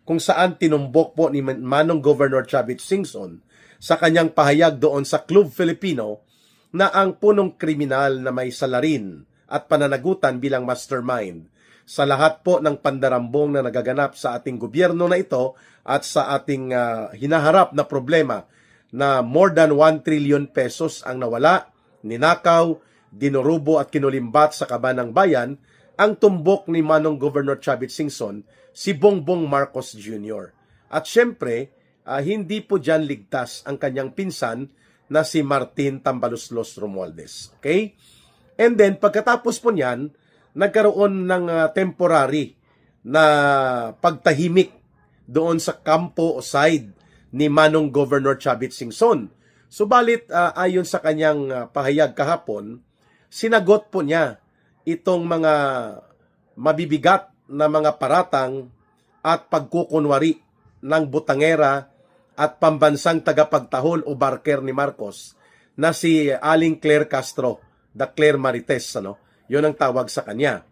kung saan tinumbok po ni Manong Governor Chavit Singson sa kanyang pahayag doon sa Club Filipino na ang punong kriminal na may salarin at pananagutan bilang mastermind sa lahat po ng pandarambong na nagaganap sa ating gobyerno na ito at sa ating hinaharap na problema na more than 1 trillion pesos ang nawala, ninakaw, dinurubo at kinulimbat sa kaban ng bayan, ang tumbok ni Manong Governor Chavit Singson, si Bongbong Marcos Jr. At syempre, hindi po dyan ligtas ang kanyang pinsan na si Martin Tambaloslos Romualdez. Okay? And then, pagkatapos po niyan, nagkaroon ng temporary na pagtahimik doon sa kampo o side ni Manong Governor Chavit Singson. Subalit, ayon sa kanyang pahayag kahapon, sinagot po niya itong mga mabibigat na mga paratang at pagkukunwari ng butangera at pambansang tagapagtahol o barker ni Marcos na si Aling Claire Castro, the Claire Marites, Yun ang tawag sa kanya.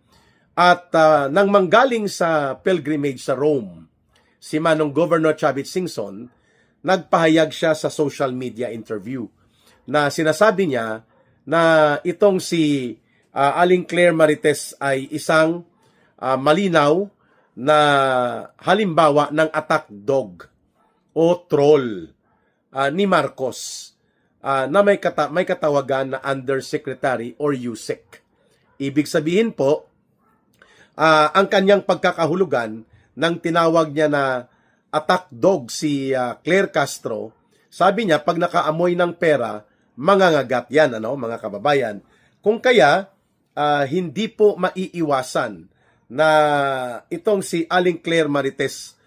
At nang manggaling sa pilgrimage sa Rome, si Manong Governor Chavit Singson, nagpahayag siya sa social media interview na sinasabi niya na itong si Aling Claire Marites ay isang malinaw na halimbawa ng attack dog o troll ni Marcos na may katawagan na Undersecretary or USEC. Ibig sabihin po, ang kanyang pagkakahulugan nang tinawag niya na attack dog si Claire Castro, sabi niya pag nakaamoy ng pera, mangangagat yan, mga kababayan. Kung kaya, hindi po maiiwasan na itong si Aling Claire Marites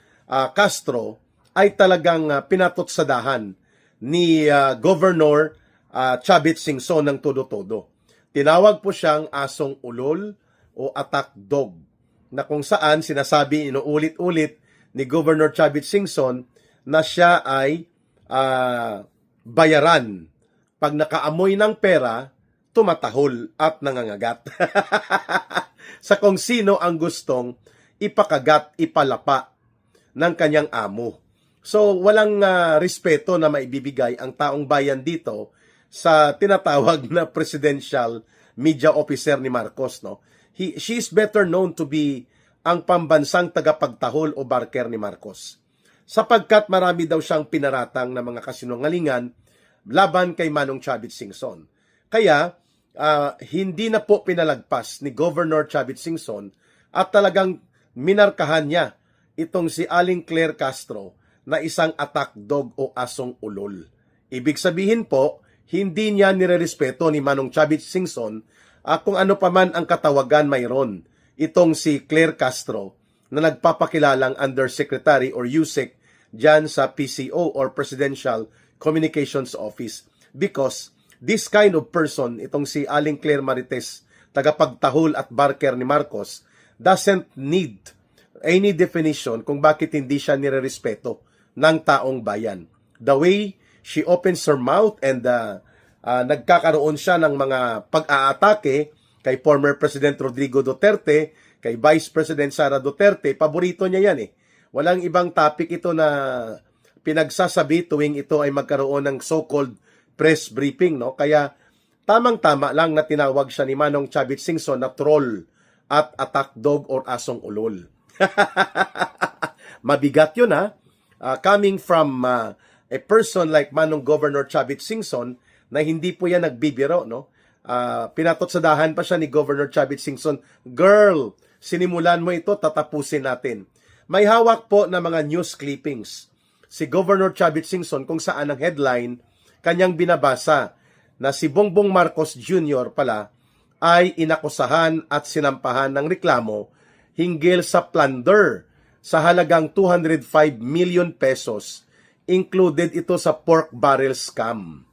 Castro ay talagang pinatotsadahan ni Governor Chavit Singson ng todo-todo. Tinawag po siyang asong ulol o attack dog na kung saan sinasabi inuulit-ulit ni Governor Chavit Singson na siya ay bayaran. Pag nakaamoy ng pera, tumatahol at nangangagat. Sa kung sino ang gustong ipakagat, ipalapa ng kanyang amo. So, walang respeto na maibibigay ang taong bayan dito sa tinatawag na presidential media officer ni Marcos. She is better known to be ang pambansang tagapagtahol o barker ni Marcos. Sapagkat marami daw siyang pinaratang na mga kasinungalingan laban kay Manong Chavit Singson. Kaya, hindi na po pinalagpas ni Governor Chavit Singson at talagang minarkahan niya itong si Aling Claire Castro na isang attack dog o asong ulol. Ibig sabihin po, hindi niya nirerespeto ni Manong Chavit Singson kung ano pa man ang katawagan mayroon itong si Claire Castro na nagpapakilalang Undersecretary or USEC dyan sa PCO or Presidential Communications Office. Because this kind of person, itong si Aling Claire Marites, tagapagtahol at barker ni Marcos, doesn't need any definition kung bakit hindi siya nirerespeto ng taong bayan. The way she opens her mouth and nagkakaroon siya ng mga pag-aatake kay former President Rodrigo Duterte, kay Vice President Sara Duterte, paborito niya yan eh. Walang ibang topic ito na pinagsasabi tuwing ito ay magkaroon ng so-called press briefing, Kaya tamang-tama lang na tinawag siya ni Manong Chavit Singson na troll at attack dog or asong ulol. Mabigat yun, coming from a person like Manong Governor Chavit Singson na hindi po yan nagbibiro, pinatotsadahan pa siya ni Governor Chavit Singson, girl, sinimulan mo ito, tatapusin natin. May hawak po na mga news clippings si Governor Chavit Singson kung saan ang headline kanyang binabasa na si Bongbong Marcos Jr. pala ay inakusahan at sinampahan ng reklamo hinggil sa plunder sa halagang 205 million pesos. Included ito sa pork barrel scam.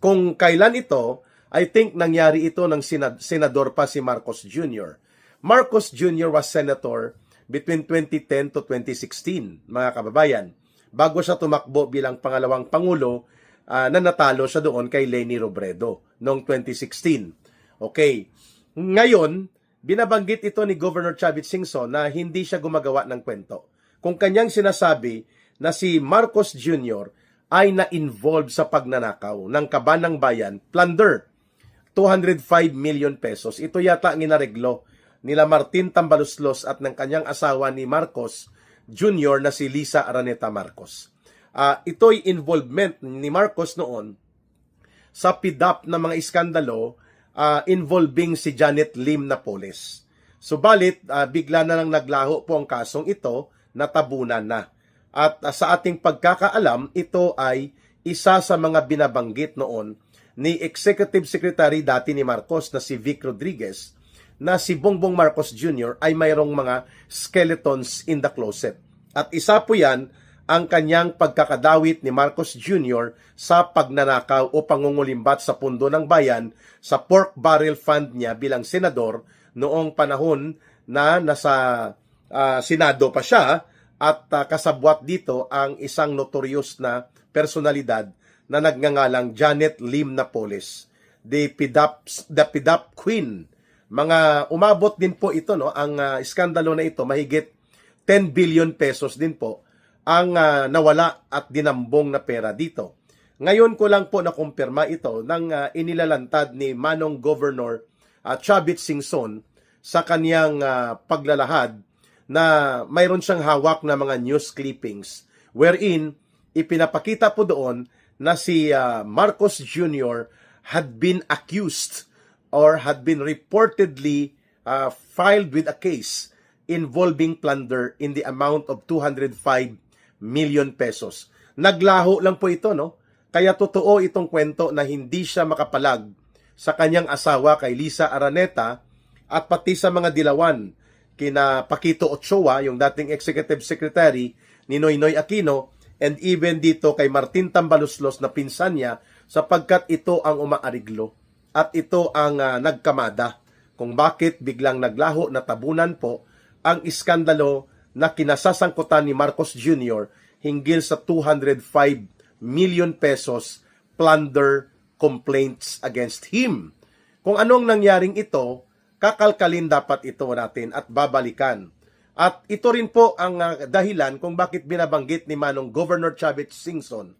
Kung kailan ito, I think nangyari ito ng senador pa si Marcos Jr. Marcos Jr. was senator between 2010 to 2016, mga kababayan. Bago siya tumakbo bilang pangalawang pangulo, na natalo siya doon kay Leni Robredo noong 2016. Okay. Ngayon, binabanggit ito ni Governor Chavit Singson na hindi siya gumagawa ng kwento. kung kanyang sinasabi na si Marcos Jr. ay na-involve sa pagnanakaw ng kaban ng bayan, plunder, 205 million pesos. Ito yata ang inareglo nila Martin Tambaluslos at ng kanyang asawa ni Marcos Jr. na si Lisa Araneta Marcos. Ito'y involvement ni Marcos noon sa PIDAP na mga iskandalo involving si Janet Lim Napoles. Subalit, bigla na lang naglaho po ang kasong ito, natabunan na. At sa ating pagkakaalam, ito ay isa sa mga binabanggit noon ni Executive Secretary dati ni Marcos na si Vic Rodriguez, na si Bongbong Marcos Jr. ay mayroong mga skeletons in the closet. At isa po yan ang kanyang pagkakadawit ni Marcos Jr. sa pagnanakaw o pangungulimbat sa pundo ng bayan sa pork barrel fund niya bilang senador noong panahon na nasa Senado pa siya, at kasabwat dito ang isang notorious na personalidad na nagngangalang Janet Lim Napoles, the PIDAP Queen. Mga umabot din po ito, no, ang iskandalo na ito, mahigit 10 billion pesos din po ang nawala at dinambong na pera dito. Ngayon ko lang po nakumpirma ito ng inilalantad ni Manong Governor Chavit Singson sa kaniyang paglalahad na mayroon siyang hawak na mga news clippings wherein ipinapakita po doon na si Marcos Jr. had been accused or had been reportedly filed with a case involving plunder in the amount of 205 million pesos. Naglaho lang po ito, no? Kaya totoo itong kwento na hindi siya makapalag sa kanyang asawa kay Lisa Araneta at pati sa mga dilawan kina Paquito Ochoa, yung dating Executive Secretary ni Noynoy Aquino, and even dito kay Martin Tambaluslos na pinsan niya, sapagkat ito ang umaariglo at ito ang nagkamada kung bakit biglang naglaho na tabunan po ang iskandalo na kinasasangkutan ni Marcos Jr. hinggil sa 205 million pesos plunder complaints against him. Kung anong nangyaring ito, kakalkalin dapat ito natin at babalikan. At ito rin po ang dahilan kung bakit binabanggit ni Manong Governor Chavit Singson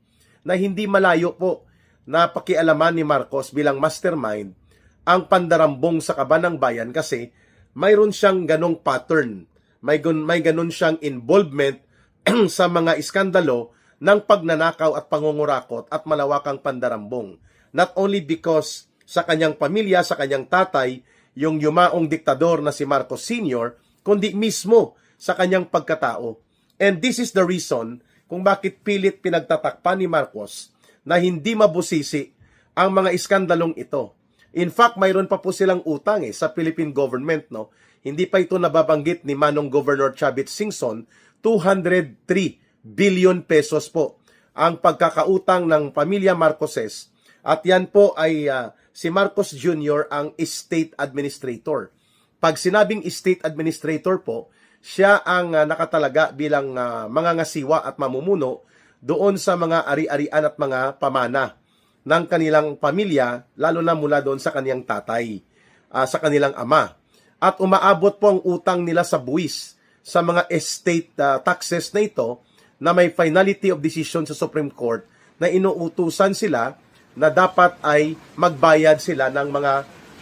na hindi malayo po na pakialaman ni Marcos bilang mastermind ang pandarambong sa kaban ng bayan, kasi mayroon siyang ganong pattern. May ganon siyang involvement sa mga iskandalo ng pagnanakaw at pangungurakot at malawakang pandarambong. Not only because sa kanyang pamilya, sa kanyang tatay, yung yumaong diktador na si Marcos Sr., kundi mismo sa kanyang pagkatao. And this is the reason kung bakit pilit pinagtatakpan ni Marcos na hindi mabusisi ang mga iskandalong ito. In fact, mayroon pa po silang utang sa Philippine government, no? Hindi pa ito nababanggit ni Manong Governor Chavit Singson, 203 billion pesos po ang pagkakautang ng pamilya Marcoses. At yan po ay si Marcos Jr. ang estate administrator. Pag sinabing estate administrator po, siya ang nakatalaga bilang mangangasiwa at mamumuno doon sa mga ari-arian at mga pamana ng kanilang pamilya, lalo na mula doon sa kaniyang tatay, sa kanilang ama. At umaabot po ang utang nila sa buwis sa mga estate taxes na ito na may finality of decision sa Supreme Court na inuutusan sila na dapat ay magbayad sila ng mga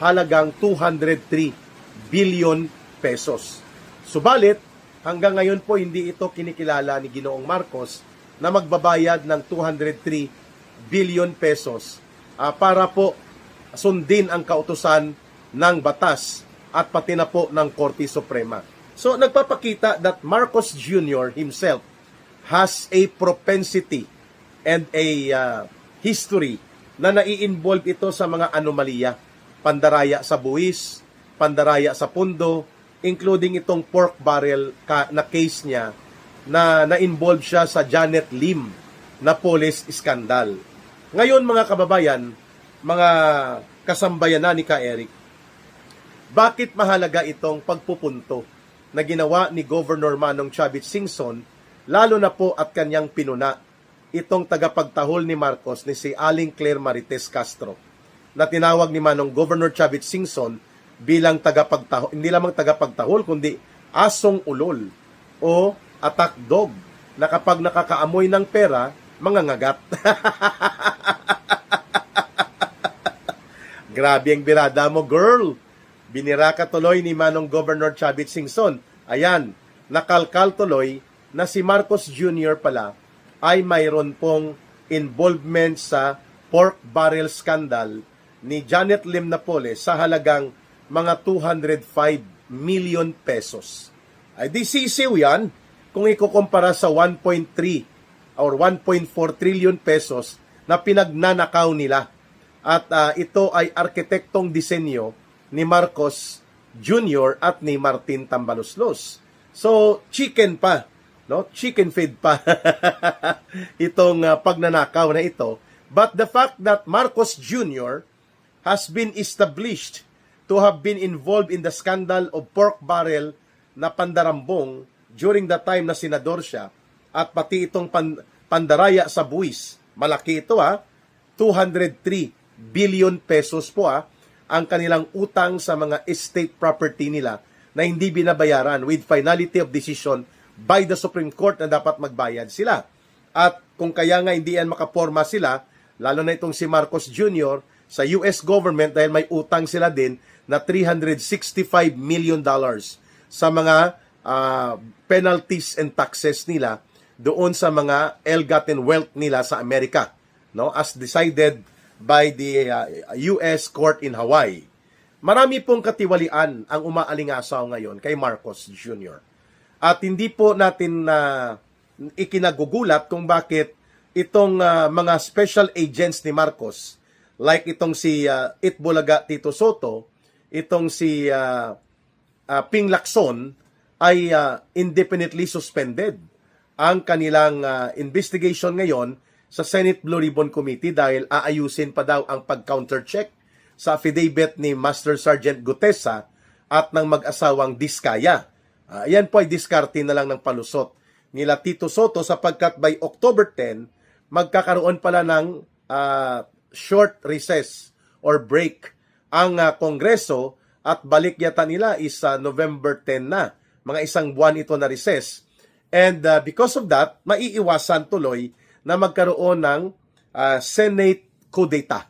halagang 203 billion pesos. Subalit, hanggang ngayon po hindi ito kinikilala ni Ginoong Marcos na magbabayad ng 203 billion pesos para po sundin ang kautusan ng batas at pati na po ng Korte Suprema. So, nagpapakita that Marcos Jr. himself has a propensity and a history na nai-involve ito sa mga anomalya, pandaraya sa buwis, pandaraya sa pundo, including itong pork barrel na case niya na na-involve siya sa Janet Lim Napoles scandal. Ngayon mga kababayan, mga kasambayanan ni Ka Eric, bakit mahalaga itong pagpupunto na ginawa ni Governor Manong Chavit Singson, lalo na po at kanyang pinuna itong tagapagtahol ni Marcos ni si Aling Claire Marites Castro, na tinawag ni Manong Governor Chavit Singson bilang tagapagtahol, hindi lamang tagapagtahol kundi asong ulol o attack dog na kapag nakakaamoy ng pera, mangangagat. Grabe ang birada mo, girl. Binira ka tuloy ni Manong Governor Chavit Singson. Ayan, nakalkal tuloy na si Marcos Jr. pala ay mayroon pong involvement sa pork barrel scandal ni Janet Lim Napoles sa halagang mga 205 million pesos. Ay di sisiw yan kung ikukumpara sa 1.3 or 1.4 trillion pesos na pinagnanakaw nila. At ito ay arkitektong disenyo ni Marcos Jr. at ni Martin Tambaloslos. So, chicken pa, no? Chicken feed pa itong pagnanakaw na ito. But the fact that Marcos Jr. has been established to have been involved in the scandal of pork barrel na pandarambong during the time na senador siya at pati itong pandaraya sa buwis. Malaki ito 203 billion pesos po ang kanilang utang sa mga estate property nila na hindi binabayaran with finality of decision by the Supreme Court na dapat magbayad sila. At kung kaya nga hindi yan makaporma sila, lalo na itong si Marcos Jr. sa US government dahil may utang sila din na $365 million sa mga penalties and taxes nila doon sa mga ill-gotten wealth nila sa Amerika, no, as decided by the US court in Hawaii. Marami pong katiwalian ang umaalingasaw ngayon kay Marcos Jr. At hindi po natin ikinagugulat kung bakit itong mga special agents ni Marcos, like itong si Itbulaga Tito Soto, itong si Ping Lacson, ay indefinitely suspended ang kanilang investigation ngayon sa Senate Blue Ribbon Committee dahil aayusin pa daw ang pag-countercheck sa affidavit ni Master Sergeant Gutesa at ng mag-asawang Diskaya. Yan po ay diskarte na lang ng palusot nila Tito Soto sapagkat by October 10, magkakaroon pala ng short recess or break ang Kongreso at balik yata nila is November 10 na. Mga isang buwan ito na recess. And because of that, maiiwasan tuloy na magkaroon ng Senate coup d'etat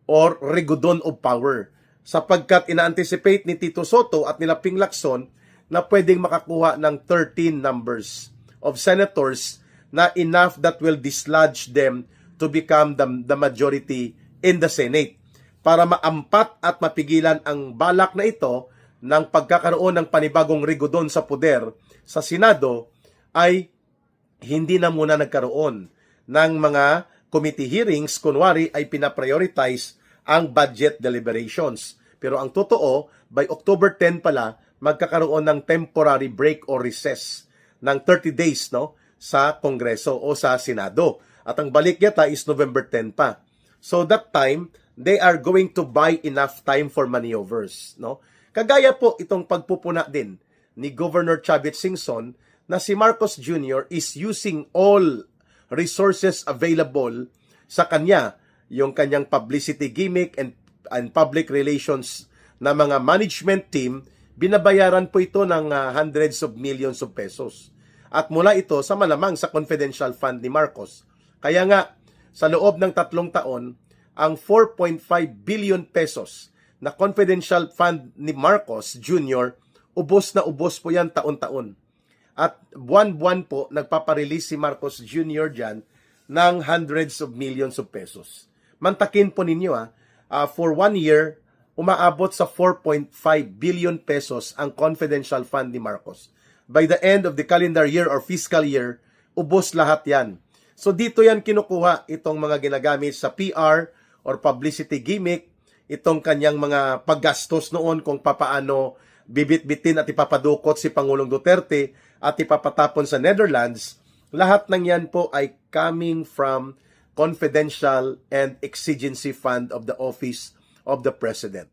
or regodon of power sapagkat ina-anticipate ni Tito Soto at nila Ping Lacson na pwedeng makakuha ng 13 numbers of senators na enough that will dislodge them to become the majority in the Senate. Para maampat at mapigilan ang balak na ito ng pagkakaroon ng panibagong regodon sa poder sa Senado ay hindi na muna nagkaroon ng mga committee hearings, kunwari ay pinaprioritize ang budget deliberations. Pero ang totoo, by October 10 pala, magkakaroon ng temporary break or recess ng 30 days sa Kongreso o sa Senado. At ang balik yata is November 10 pa. So that time, they are going to buy enough time for maneuvers. Kagaya po itong pagpupuna din ni Governor Chavit Singson na si Marcos Jr. is using all resources available sa kanya, yung kanyang publicity gimmick and public relations na mga management team, binabayaran po ito ng hundreds of millions of pesos. At mula ito sa malamang sa confidential fund ni Marcos. Kaya nga, sa loob ng 3 taon, ang 4.5 billion pesos na confidential fund ni Marcos Jr., ubos na ubos po yan taon-taon. At buwan-buwan po, nagpaparelease si Marcos Jr. dyan ng hundreds of millions of pesos. Mantakin po ninyo for 1 year, umaabot sa 4.5 billion pesos ang confidential fund ni Marcos. By the end of the calendar year or fiscal year, ubos lahat yan. So dito yan kinukuha itong mga ginagamit sa PR or publicity gimmick, itong kanyang mga paggastos noon kung papaano bibit-bitin at ipapadukot si Pangulong Duterte at ipapatapon sa Netherlands. Lahat ng yan po ay coming from confidential and exigency fund of the office of the President.